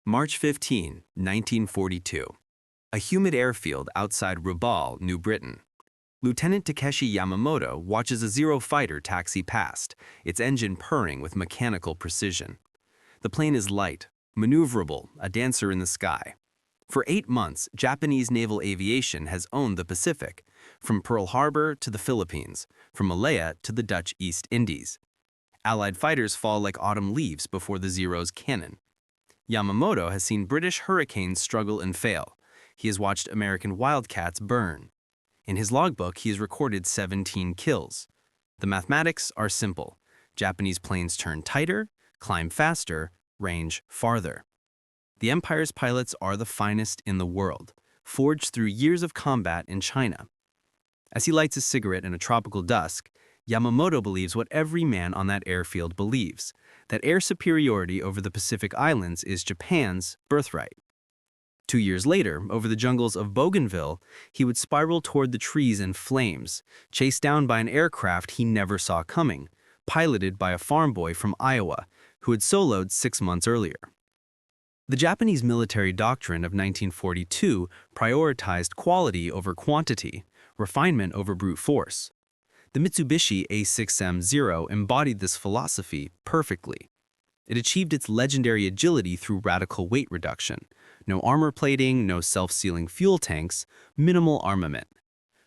March 15, 1942. A humid airfield outside Rabaul, New Britain. Lieutenant Takeshi Yamamoto watches a Zero fighter taxi past, its engine purring with mechanical precision. The plane is light, maneuverable, a dancer in the sky. For 8 months, Japanese naval aviation has owned the Pacific, from Pearl Harbor to the Philippines, from Malaya to the Dutch East Indies. Allied fighters fall like autumn leaves before the Zero's cannon. Yamamoto has seen British Hurricanes struggle and fail. He has watched American Wildcats burn. In his logbook, he has recorded 17 kills. The mathematics are simple. Japanese planes turn tighter, climb faster, range farther. The Empire's pilots are the finest in the world, forged through years of combat in China. As he lights a cigarette in a tropical dusk, Yamamoto believes what every man on that airfield believes, that air superiority over the Pacific Islands is Japan's birthright. 2 years later, over the jungles of Bougainville, he would spiral toward the trees and flames, chased down by an aircraft he never saw coming, piloted by a farm boy from Iowa, who had soloed 6 months earlier. The Japanese military doctrine of 1942 prioritized quality over quantity, refinement over brute force. The Mitsubishi A6M-0 embodied this philosophy perfectly. It achieved its legendary agility through radical weight reduction. No armor plating, no self-sealing fuel tanks, minimal armament.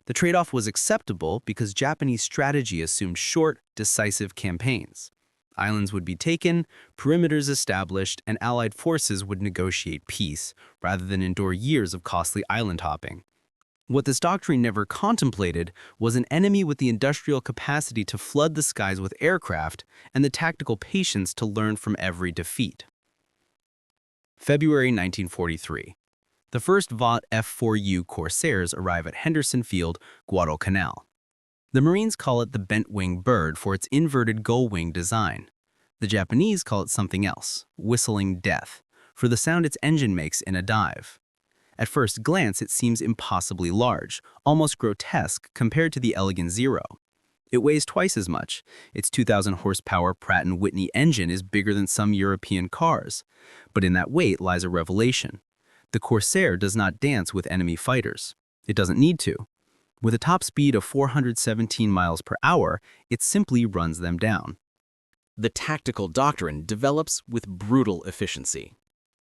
The trade-off was acceptable because Japanese strategy assumed short, decisive campaigns. Islands would be taken, perimeters established, and Allied forces would negotiate peace, rather than endure years of costly island hopping. What this doctrine never contemplated was an enemy with the industrial capacity to flood the skies with aircraft and the tactical patience to learn from every defeat. February 1943. The first Vought F4U Corsairs arrive at Henderson Field, Guadalcanal. The Marines call it the bent-wing bird for its inverted gull-wing design. The Japanese call it something else, whistling death, for the sound its engine makes in a dive. At first glance, it seems impossibly large, almost grotesque compared to the elegant Zero. It weighs twice as much. Its 2,000 horsepower Pratt & Whitney engine is bigger than some European cars. But in that weight lies a revelation. The Corsair does not dance with enemy fighters. It doesn't need to. With a top speed of 417 miles per hour, it simply runs them down. The tactical doctrine develops with brutal efficiency.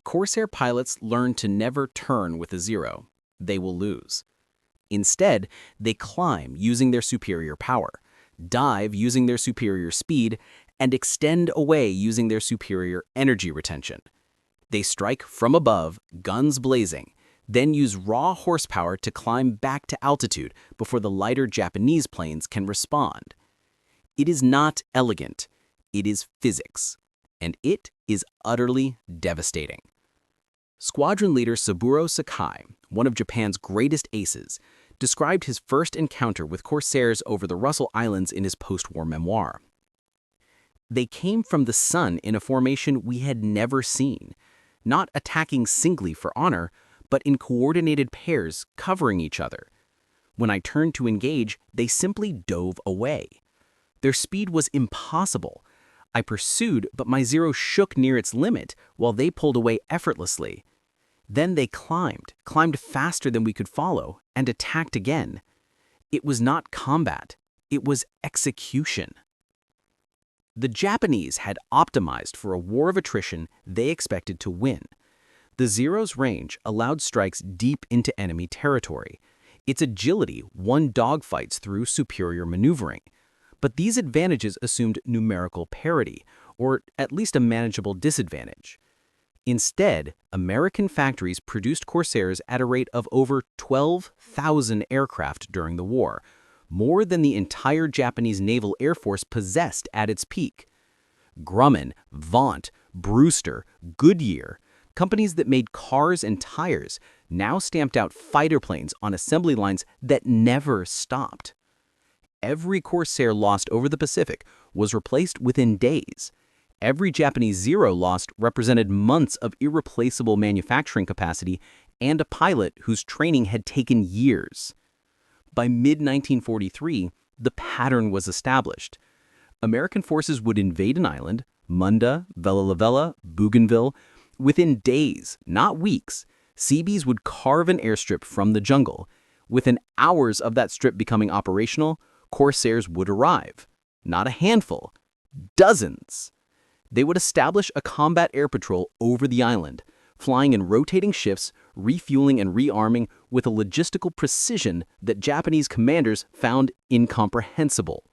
Corsair pilots learn to never turn with a Zero. They will lose. Instead, they climb using their superior power, dive using their superior speed, and extend away using their superior energy retention. They strike from above, guns blazing, then use raw horsepower to climb back to altitude before the lighter Japanese planes can respond. It is not elegant. It is physics. And it is utterly devastating. Squadron leader Saburo Sakai, one of Japan's greatest aces, described his first encounter with Corsairs over the Russell Islands in his post-war memoir. They came from the sun in a formation we had never seen, not attacking singly for honor, but in coordinated pairs covering each other. When I turned to engage, they simply dove away. Their speed was impossible. I pursued, but my Zero shook near its limit while they pulled away effortlessly. Then they climbed faster than we could follow, and attacked again. It was not combat. It was execution. The Japanese had optimized for a war of attrition they expected to win. The Zero's range allowed strikes deep into enemy territory. Its agility won dogfights through superior maneuvering. But these advantages assumed numerical parity, or at least a manageable disadvantage. Instead, American factories produced Corsairs at a rate of over 12,000 aircraft during the war, more than the entire Japanese Naval Air Force possessed at its peak. Grumman, Vaunt, Brewster, Goodyear, companies that made cars and tires, now stamped out fighter planes on assembly lines that never stopped. Every Corsair lost over the Pacific was replaced within days. Every Japanese Zero lost represented months of irreplaceable manufacturing capacity and a pilot whose training had taken years. By mid-1943, the pattern was established. American forces would invade an island, Munda, Vella La Vella, Bougainville, Within days, not weeks, Seabees would carve an airstrip from the jungle. Within hours of that strip becoming operational, Corsairs would arrive. Not a handful, dozens. They would establish a combat air patrol over the island, flying in rotating shifts, refueling and rearming with a logistical precision that Japanese commanders found incomprehensible.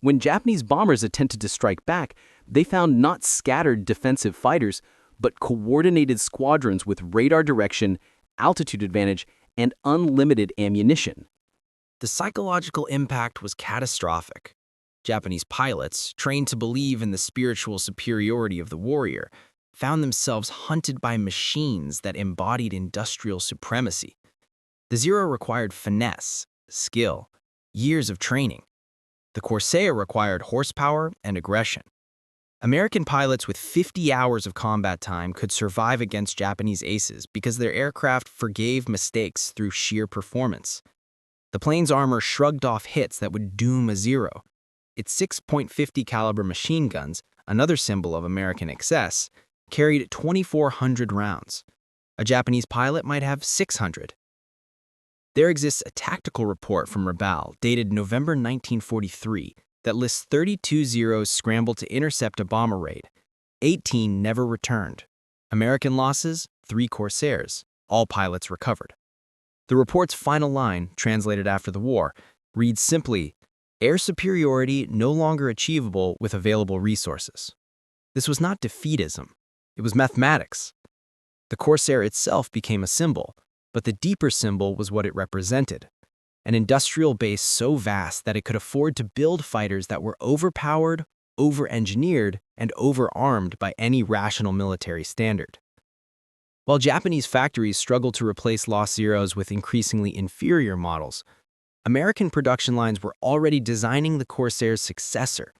When Japanese bombers attempted to strike back, they found not scattered defensive fighters, but coordinated squadrons with radar direction, altitude advantage, and unlimited ammunition. The psychological impact was catastrophic. Japanese pilots, trained to believe in the spiritual superiority of the warrior, found themselves hunted by machines that embodied industrial supremacy. The Zero required finesse, skill, years of training. The Corsair required horsepower and aggression. American pilots with 50 hours of combat time could survive against Japanese aces because their aircraft forgave mistakes through sheer performance. The plane's armor shrugged off hits that would doom a Zero. Its 6.50 caliber machine guns, another symbol of American excess, carried 2,400 rounds. A Japanese pilot might have 600. There exists a tactical report from Rabaul dated November 1943 that lists 32 Zeros scrambled to intercept a bomber raid. 18 never returned. American losses, 3 Corsairs. All pilots recovered. The report's final line, translated after the war, reads simply, "Air superiority no longer achievable with available resources." This was not defeatism. It was mathematics. The Corsair itself became a symbol, but the deeper symbol was what it represented. An industrial base so vast that it could afford to build fighters that were overpowered, over-engineered, and over-armed by any rational military standard. While Japanese factories struggled to replace lost Zeros with increasingly inferior models, American production lines were already designing the Corsair's successor.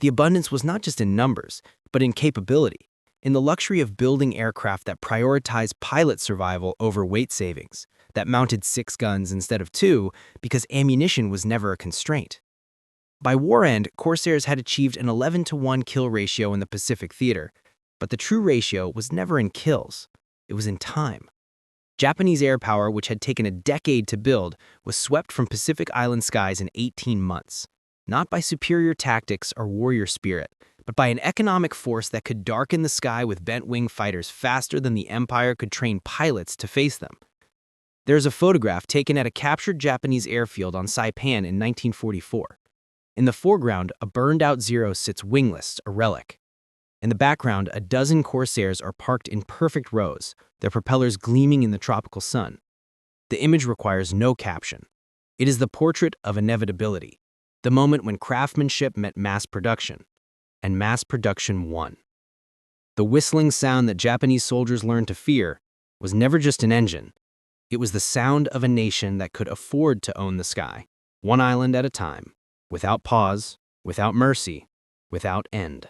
The abundance was not just in numbers, but in capability, in the luxury of building aircraft that prioritized pilot survival over weight savings, that mounted 6 guns instead of 2 because ammunition was never a constraint. By war end, Corsairs had achieved an 11-to-1 kill ratio in the Pacific theater, but the true ratio was never in kills, it was in time. Japanese air power, which had taken a decade to build, was swept from Pacific Island skies in 18 months, not by superior tactics or warrior spirit, but by an economic force that could darken the sky with bent-wing fighters faster than the Empire could train pilots to face them. There is a photograph taken at a captured Japanese airfield on Saipan in 1944. In the foreground, a burned-out Zero sits wingless, a relic. In the background, a dozen Corsairs are parked in perfect rows, their propellers gleaming in the tropical sun. The image requires no caption. It is the portrait of inevitability, the moment when craftsmanship met mass production, and mass production won. The whistling sound that Japanese soldiers learned to fear was never just an engine. It was the sound of a nation that could afford to own the sky, one island at a time, without pause, without mercy, without end.